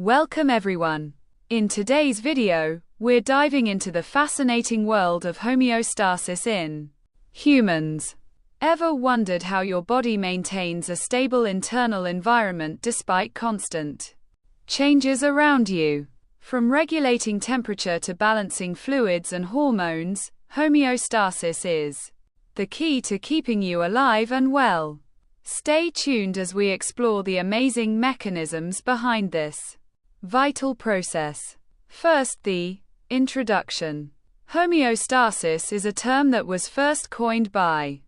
Welcome everyone. In today's video, we're diving into the fascinating world of homeostasis in humans. Ever wondered how your body maintains a stable internal environment despite constant changes around you? From regulating temperature to balancing fluids and hormones, homeostasis is the key to keeping you alive and well. Stay tuned as we explore the amazing mechanisms behind this vital process. First, the introduction. Homeostasis is a term that was first coined by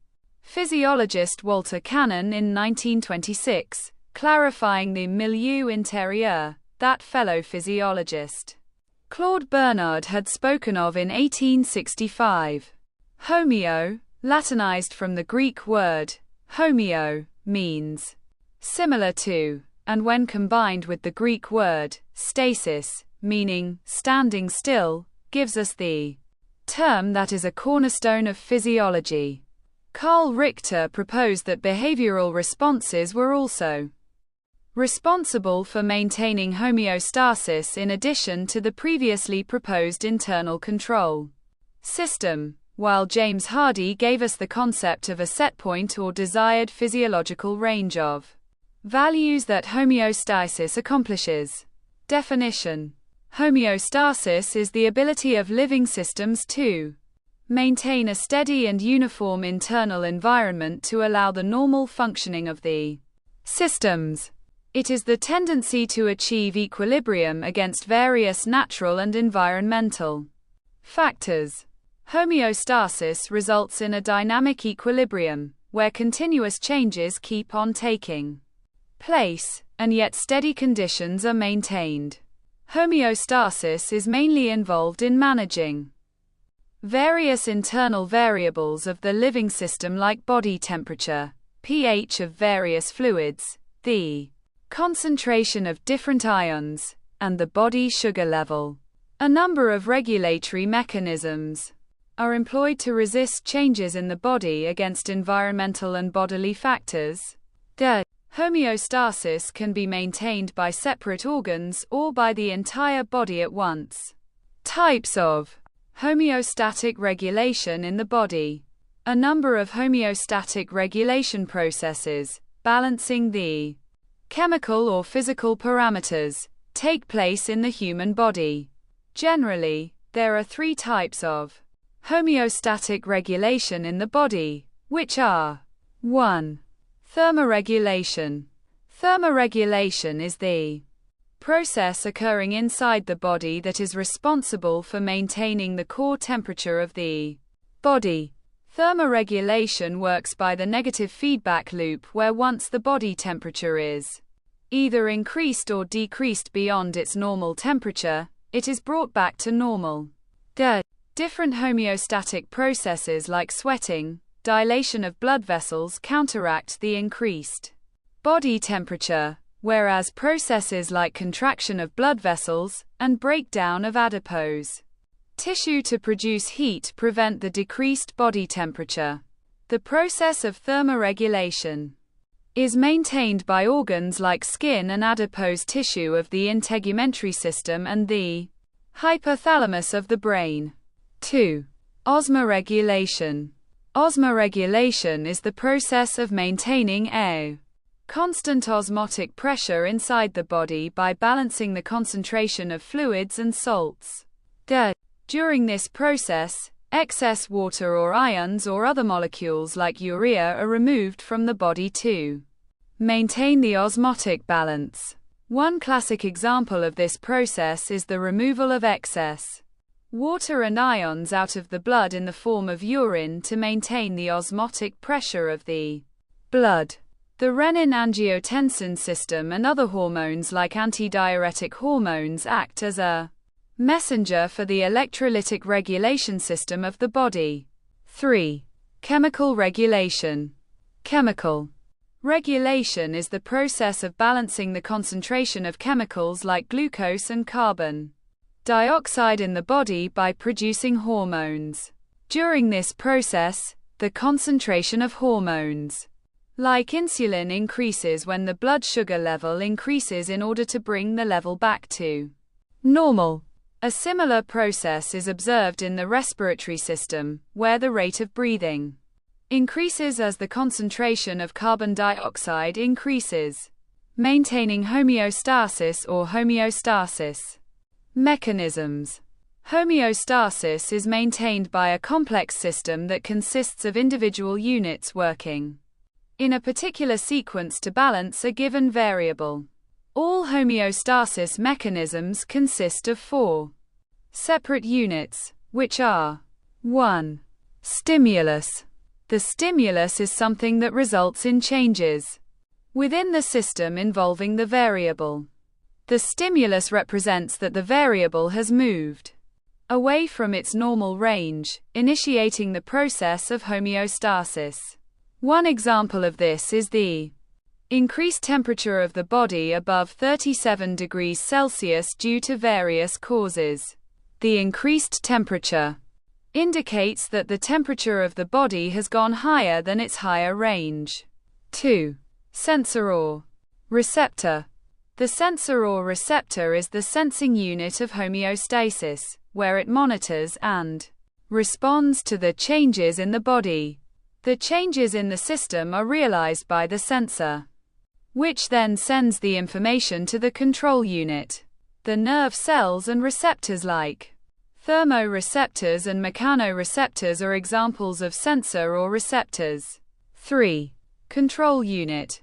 physiologist Walter Cannon in 1926, clarifying the milieu intérieur that fellow physiologist Claude Bernard had spoken of in 1865. Homeo, Latinized from the Greek word homeo, means similar to, and when combined with the Greek word stasis, meaning standing still, gives us the term that is a cornerstone of physiology. Carl Richter proposed that behavioral responses were also responsible for maintaining homeostasis in addition to the previously proposed internal control system, while James Hardy gave us the concept of a set point or desired physiological range of values that homeostasis accomplishes. Definition: homeostasis is the ability of living systems to maintain a steady and uniform internal environment to allow the normal functioning of the systems. It is the tendency to achieve equilibrium against various natural and environmental factors. Homeostasis results in a dynamic equilibrium, where continuous changes keep on taking place, and yet steady conditions are maintained. Homeostasis is mainly involved in managing various internal variables of the living system like body temperature, pH of various fluids, the concentration of different ions, and the body sugar level. A number of regulatory mechanisms are employed to resist changes in the body against environmental and bodily factors. The homeostasis can be maintained by separate organs or by the entire body at once. Types of homeostatic regulation in the body. A number of homeostatic regulation processes, balancing the chemical or physical parameters, take place in the human body. Generally, there are three types of homeostatic regulation in the body, which are 1. Thermoregulation. Thermoregulation is the process occurring inside the body that is responsible for maintaining the core temperature of the body. Thermoregulation works by the negative feedback loop where once the body temperature is either increased or decreased beyond its normal temperature, it is brought back to normal. The different homeostatic processes like sweating, dilation of blood vessels counteract the increased body temperature, whereas processes like contraction of blood vessels and breakdown of adipose tissue to produce heat prevent the decreased body temperature. The process of thermoregulation is maintained by organs like skin and adipose tissue of the integumentary system and the hypothalamus of the brain. 2. Osmoregulation. Osmoregulation is the process of maintaining a constant osmotic pressure inside the body by balancing the concentration of fluids and salts. During this process, excess water or ions or other molecules like urea are removed from the body to maintain the osmotic balance. One classic example of this process is the removal of excess water and ions out of the blood in the form of urine to maintain the osmotic pressure of the blood. The renin-angiotensin system and other hormones like antidiuretic hormones act as a messenger for the electrolytic regulation system of the body. 3. Chemical regulation. Chemical regulation is the process of balancing the concentration of chemicals like glucose and carbon dioxide in the body by producing hormones. During this process, the concentration of hormones Like insulin increases when the blood sugar level increases in order to bring the level back to normal. A similar process is observed in the respiratory system, where the rate of breathing increases as the concentration of carbon dioxide increases, maintaining homeostasis or homeostasis. Mechanisms. Homeostasis is maintained by a complex system that consists of individual units working in a particular sequence to balance a given variable. All homeostasis mechanisms consist of 4 separate units, which are 1. Stimulus. The stimulus is something that results in changes within the system involving the variable. The stimulus represents that the variable has moved away from its normal range, initiating the process of homeostasis. One example of this is the increased temperature of the body above 37 degrees Celsius due to various causes. The increased temperature indicates that the temperature of the body has gone higher than its higher range. 2. Sensor or receptor. The sensor or receptor is the sensing unit of homeostasis, where it monitors and responds to the changes in the body. The changes in the system are realized by the sensor, which then sends the information to the control unit. The nerve cells and receptors like thermoreceptors and mechanoreceptors are examples of sensor or receptors. 3. Control unit.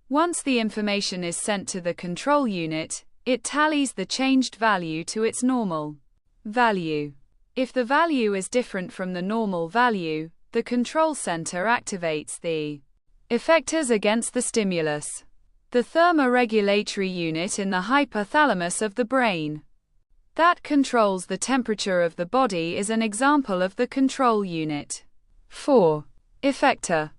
Once the information is sent to the control unit, it tallies the changed value to its normal value. If the value is different from the normal value, the control center activates the effectors against the stimulus. The thermoregulatory unit in the hypothalamus of the brain that controls the temperature of the body is an example of the control unit. 4. Effector.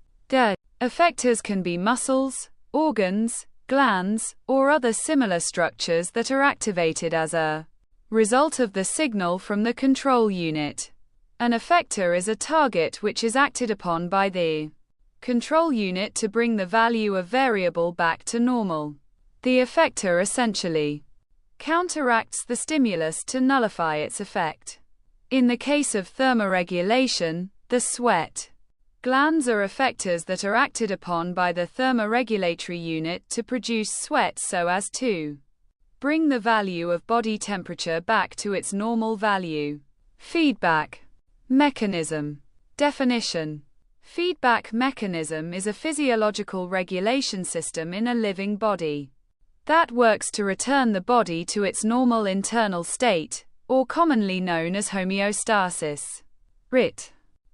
Effectors can be muscles, organs, glands, or other similar structures that are activated as a result of the signal from the control unit. An effector is a target which is acted upon by the control unit to bring the value of variable back to normal. The effector essentially counteracts the stimulus to nullify its effect. In the case of thermoregulation, the sweat glands are effectors that are acted upon by the thermoregulatory unit to produce sweat so as to bring the value of body temperature back to its normal value. Feedback mechanism. Definition. Feedback mechanism is a physiological regulation system in a living body that works to return the body to its normal internal state, or commonly known as homeostasis. RIT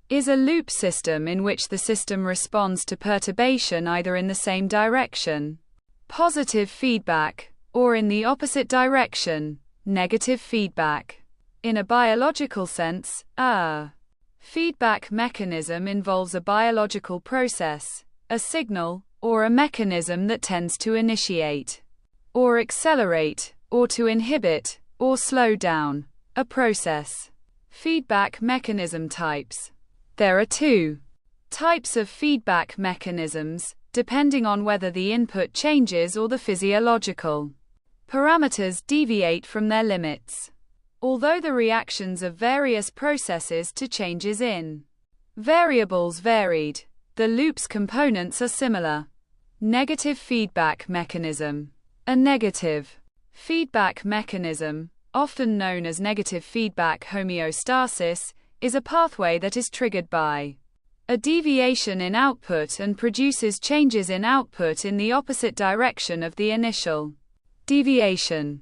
is a loop system in which the system responds to perturbation either in the same direction, positive feedback, or in the opposite direction, negative feedback. In a biological sense, a feedback mechanism involves a biological process, a signal, or a mechanism that tends to initiate, or accelerate, or to inhibit, or slow down a process. Feedback mechanism types. There are 2 types of feedback mechanisms, depending on whether the input changes or the physiological parameters deviate from their limits. Although the reactions of various processes to changes in variables varied, the loop's components are similar. Negative feedback mechanism. A negative feedback mechanism, often known as negative feedback homeostasis, is a pathway that is triggered by a deviation in output and produces changes in output in the opposite direction of the initial deviation.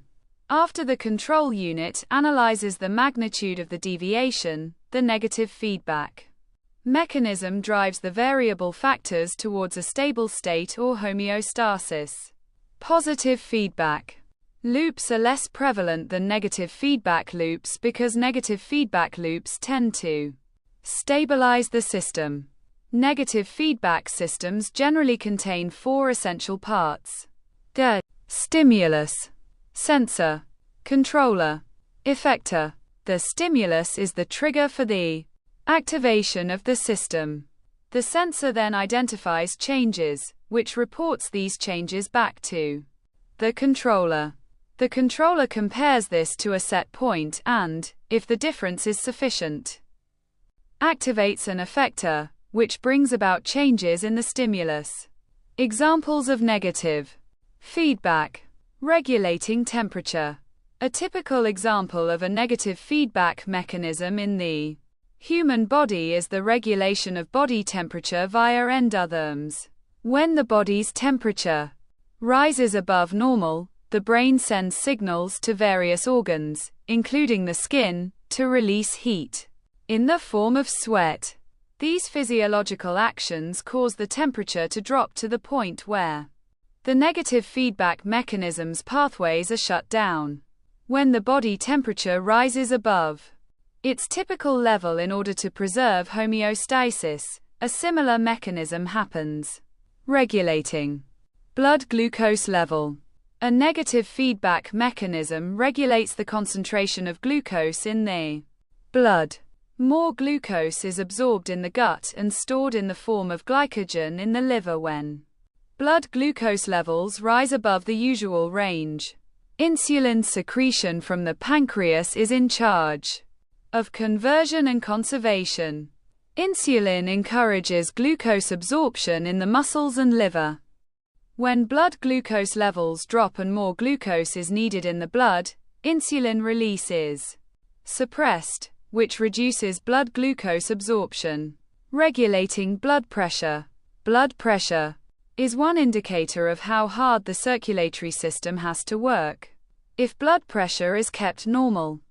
After the control unit analyzes the magnitude of the deviation, the negative feedback mechanism drives the variable factors towards a stable state or homeostasis. Positive feedback loops are less prevalent than negative feedback loops because negative feedback loops tend to stabilize the system. Negative feedback systems generally contain 4 essential parts: the stimulus, sensor, controller, effector. The stimulus is the trigger for the activation of the system. The sensor then identifies changes, which reports these changes back to the controller. The controller compares this to a set point and, if the difference is sufficient, activates an effector, which brings about changes in the stimulus. Examples of negative feedback. Regulating temperature. A typical example of a negative feedback mechanism in the human body is the regulation of body temperature via endotherms. When the body's temperature rises above normal, the brain sends signals to various organs, including the skin, to release heat in the form of sweat. These physiological actions cause the temperature to drop to the point where the negative feedback mechanism's pathways are shut down. When the body temperature rises above its typical level in order to preserve homeostasis, a similar mechanism happens. Regulating blood glucose level. A negative feedback mechanism regulates the concentration of glucose in the blood. More glucose is absorbed in the gut and stored in the form of glycogen in the liver when blood glucose levels rise above the usual range. Insulin secretion from the pancreas is in charge of conversion and conservation. Insulin encourages glucose absorption in the muscles and liver. When blood glucose levels drop and more glucose is needed in the blood, insulin release is suppressed, which reduces blood glucose absorption. Regulating blood pressure. Blood pressure is one indicator of how hard the circulatory system has to work. If blood pressure is kept normal,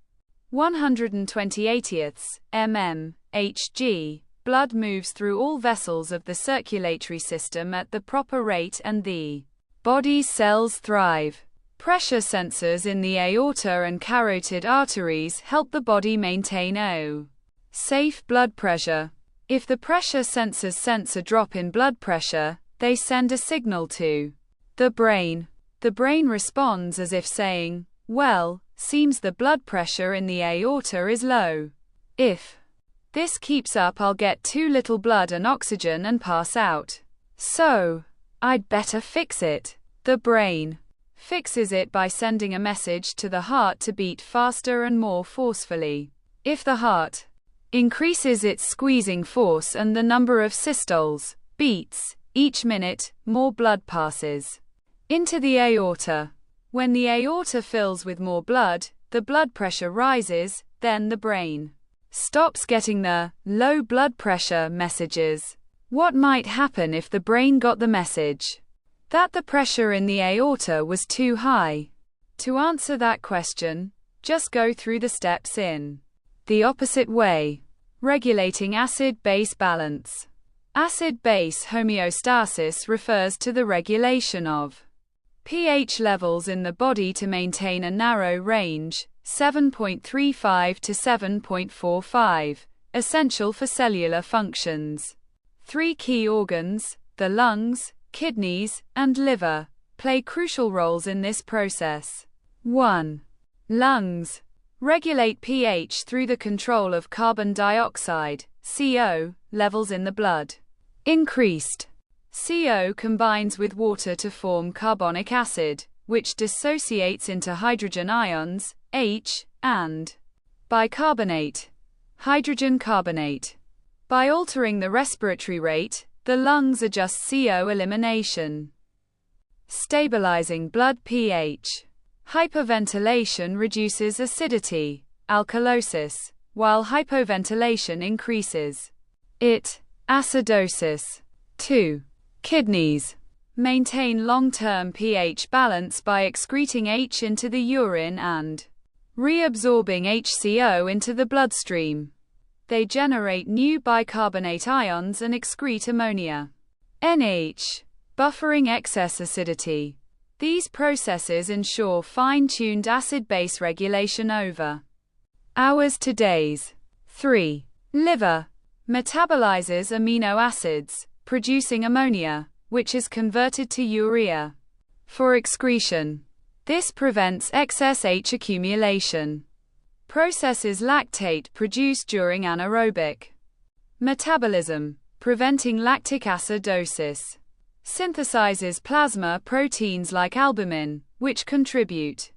120/80 mmHg, blood moves through all vessels of the circulatory system at the proper rate and the body's cells thrive. Pressure sensors in the aorta and carotid arteries help the body maintain a safe blood pressure. If the pressure sensors sense a drop in blood pressure, they send a signal to the brain. The brain responds as if saying, "Well, seems the blood pressure in the aorta is low. If this keeps up, I'll get too little blood and oxygen and pass out. So, I'd better fix it." The brain fixes it by sending a message to the heart to beat faster and more forcefully. If the heart increases its squeezing force and the number of systoles, beats, each minute, more blood passes into the aorta. When the aorta fills with more blood, the blood pressure rises, then the brain stops getting the low blood pressure messages. What might happen if the brain got the message that the pressure in the aorta was too high? To answer that question, just go through the steps in the opposite way. Regulating acid-base balance. Acid-base homeostasis refers to the regulation of pH levels in the body to maintain a narrow range, 7.35 to 7.45, essential for cellular functions. Three key organs, the lungs, kidneys, and liver, play crucial roles in this process. 1. Lungs regulate pH through the control of carbon dioxide, CO, levels in the blood. Increased CO combines with water to form carbonic acid, which dissociates into hydrogen ions, H, and bicarbonate, hydrogen carbonate. By altering the respiratory rate, the lungs adjust CO elimination, stabilizing blood pH. Hyperventilation reduces acidity, alkalosis, while hypoventilation increases it, acidosis. 2. Kidneys maintain long-term pH balance by excreting H into the urine and reabsorbing HCO into the bloodstream. They generate new bicarbonate ions and excrete ammonia, NH, buffering excess acidity. These processes ensure fine-tuned acid-base regulation over hours to days. 3. Liver metabolizes amino acids, producing ammonia, which is converted to urea for excretion. This prevents excess H accumulation. Processes lactate produced during anaerobic metabolism. preventing lactic acidosis. Synthesizes plasma proteins like albumin, which contribute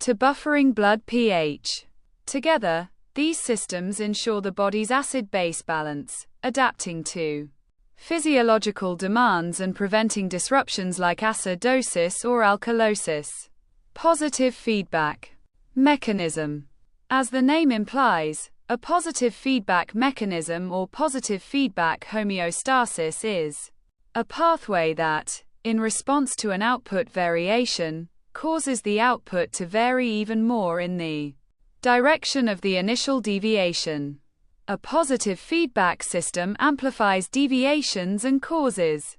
to buffering blood pH. Together, these systems ensure the body's acid-base balance, adapting to physiological demands and preventing disruptions like acidosis or alkalosis. Positive feedback mechanism. As the name implies, a positive feedback mechanism or positive feedback homeostasis is a pathway that, in response to an output variation, causes the output to vary even more in the direction of the initial deviation. A positive feedback system amplifies deviations and causes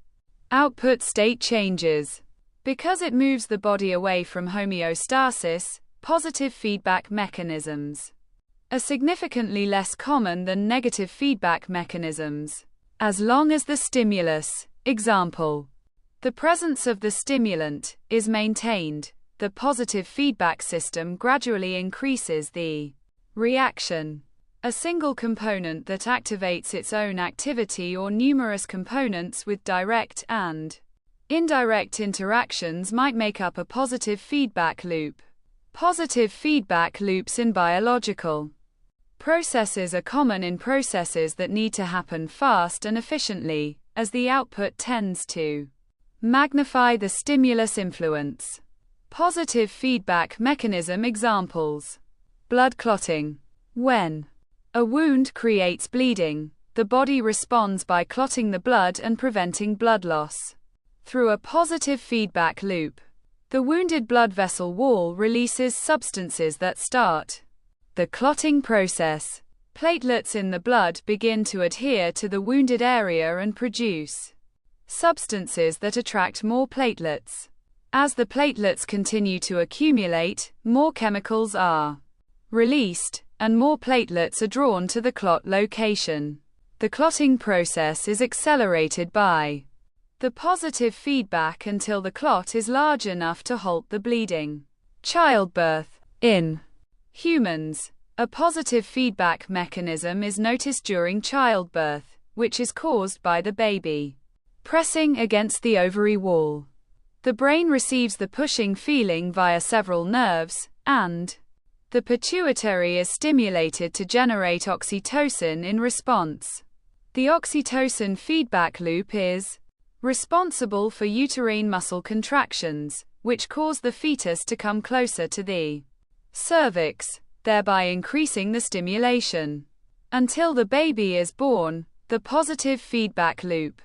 output state changes. Because it moves the body away from homeostasis, positive feedback mechanisms are significantly less common than negative feedback mechanisms. As long as the stimulus, example, the presence of the stimulant, is maintained, the positive feedback system gradually increases the reaction. A single component that activates its own activity or numerous components with direct and indirect interactions might make up a positive feedback loop. Positive feedback loops in biological processes are common in processes that need to happen fast and efficiently, as the output tends to magnify the stimulus influence. Positive feedback mechanism examples: blood clotting. When a wound creates bleeding, the body responds by clotting the blood and preventing blood loss. Through a positive feedback loop, the wounded blood vessel wall releases substances that start the clotting process. Platelets in the blood begin to adhere to the wounded area and produce substances that attract more platelets. As the platelets continue to accumulate, more chemicals are released, and more platelets are drawn to the clot location. The clotting process is accelerated by the positive feedback until the clot is large enough to halt the bleeding. Childbirth. In humans, a positive feedback mechanism is noticed during childbirth, which is caused by the baby pressing against the ovary wall. The brain receives the pushing feeling via several nerves, and the pituitary is stimulated to generate oxytocin in response. The oxytocin feedback loop is responsible for uterine muscle contractions, which cause the fetus to come closer to the cervix, thereby increasing the stimulation. Until the baby is born, the positive feedback loop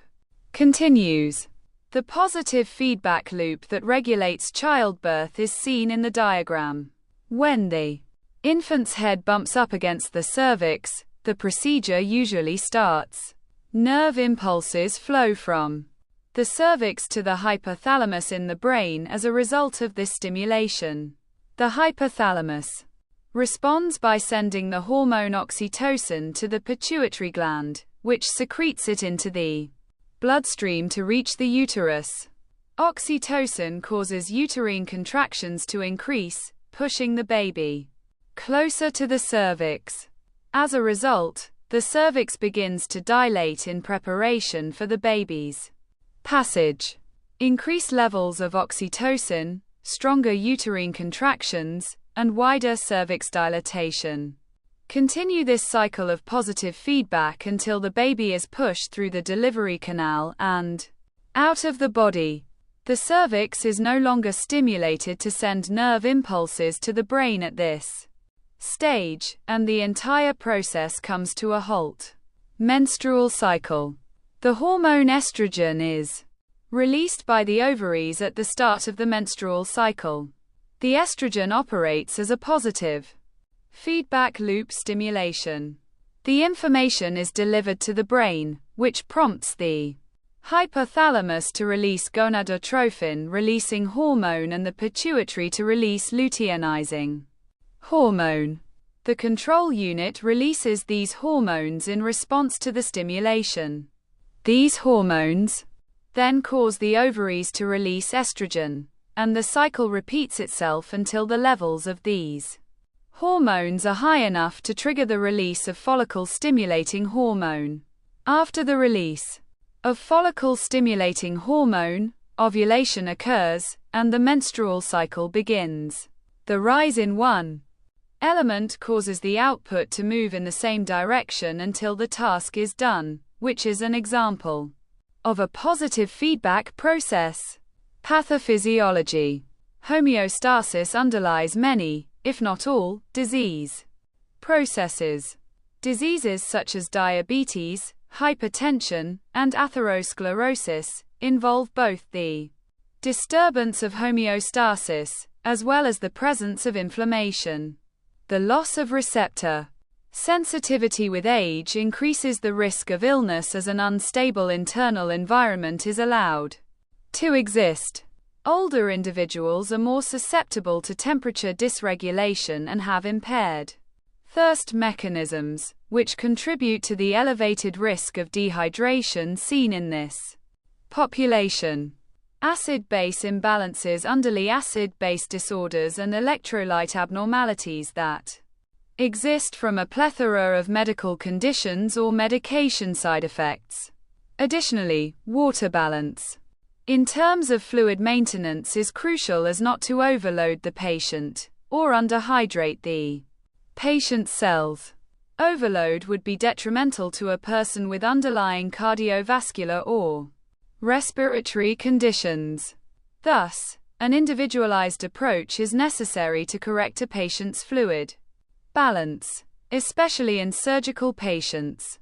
continues. The positive feedback loop that regulates childbirth is seen in the diagram. When the infant's head bumps up against the cervix, the procedure usually starts. Nerve impulses flow from the cervix to the hypothalamus in the brain as a result of this stimulation. The hypothalamus responds by sending the hormone oxytocin to the pituitary gland, which secretes it into the bloodstream to reach the uterus. Oxytocin causes uterine contractions to increase, pushing the baby closer to the cervix. As a result, the cervix begins to dilate in preparation for the baby's passage. Increased levels of oxytocin, stronger uterine contractions, and wider cervix dilatation continue this cycle of positive feedback until the baby is pushed through the delivery canal and out of the body. The cervix is no longer stimulated to send nerve impulses to the brain at this stage, and the entire process comes to a halt. Menstrual cycle. The hormone estrogen is released by the ovaries at the start of the menstrual cycle. The estrogen operates as a positive feedback loop stimulation. The information is delivered to the brain, which prompts the hypothalamus to release gonadotrophin-releasing hormone and the pituitary to release luteinizing hormone. The control unit releases these hormones in response to the stimulation. These hormones then cause the ovaries to release estrogen, and the cycle repeats itself until the levels of these hormones are high enough to trigger the release of follicle-stimulating hormone. After the release of follicle-stimulating hormone, ovulation occurs, and the menstrual cycle begins. The rise in one element causes the output to move in the same direction until the task is done, which is an example of a positive feedback process. Pathophysiology. Homeostasis underlies many, if not all, disease processes. Diseases such as diabetes, hypertension, and atherosclerosis involve both the disturbance of homeostasis, as well as the presence of inflammation. The loss of receptor sensitivity with age increases the risk of illness as an unstable internal environment is allowed to exist. Older individuals are more susceptible to temperature dysregulation and have impaired thirst mechanisms, which contribute to the elevated risk of dehydration seen in this population. Acid-base imbalances, underly acid-base disorders, and electrolyte abnormalities that exist from a plethora of medical conditions or medication side effects. Additionally, water balance in terms of fluid maintenance is crucial as not to overload the patient or underhydrate the patient's cells. Overload would be detrimental to a person with underlying cardiovascular or respiratory conditions. Thus, an individualized approach is necessary to correct a patient's fluid balance, especially in surgical patients.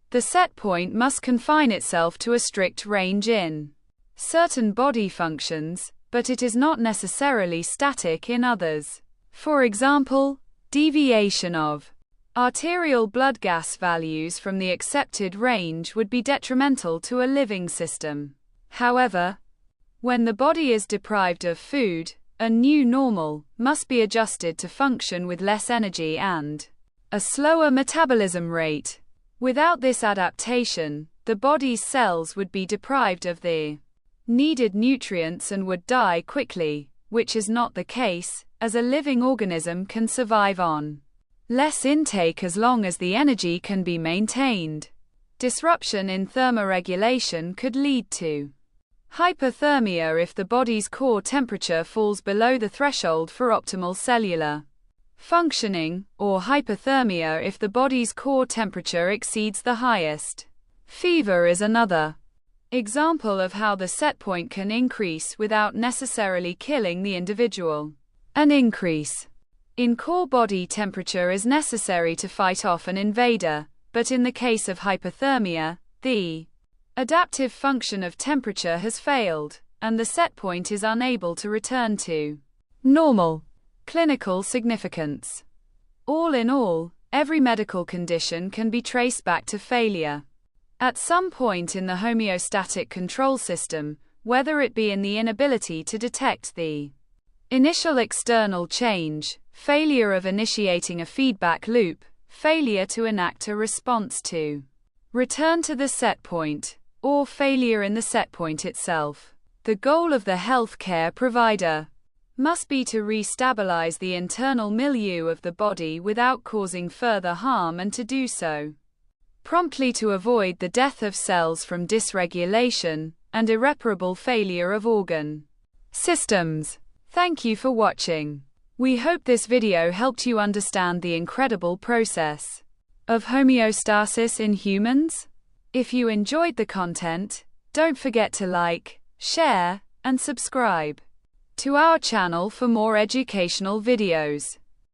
The set point must confine itself to a strict range in certain body functions, but it is not necessarily static in others. For example, deviation of arterial blood gas values from the accepted range would be detrimental to a living system. However, when the body is deprived of food, a new normal must be adjusted to function with less energy and a slower metabolism rate. Without this adaptation, the body's cells would be deprived of the needed nutrients and would die quickly, which is not the case, as a living organism can survive on less intake as long as the energy can be maintained. Disruption in thermoregulation could lead to hypothermia if the body's core temperature falls below the threshold for optimal cellular functioning, or hypothermia if the body's core temperature exceeds the highest. Fever is another example of how the set point can increase without necessarily killing the individual. An increase in core body temperature is necessary to fight off an invader, but in the case of hypothermia, the adaptive function of temperature has failed, and the set point is unable to return to normal. Clinical significance. All in all, every medical condition can be traced back to failure at some point in the homeostatic control system, whether it be in the inability to detect the initial external change, failure of initiating a feedback loop, failure to enact a response to return to the set point, or failure in the set point itself. The goal of the healthcare provider must be to re-stabilize the internal milieu of the body without causing further harm, and to do so promptly to avoid the death of cells from dysregulation and irreparable failure of organ systems. Thank you for watching. We hope this video helped you understand the incredible process of homeostasis in humans. If you enjoyed the content, don't forget to like, share, and subscribe to our channel for more educational videos.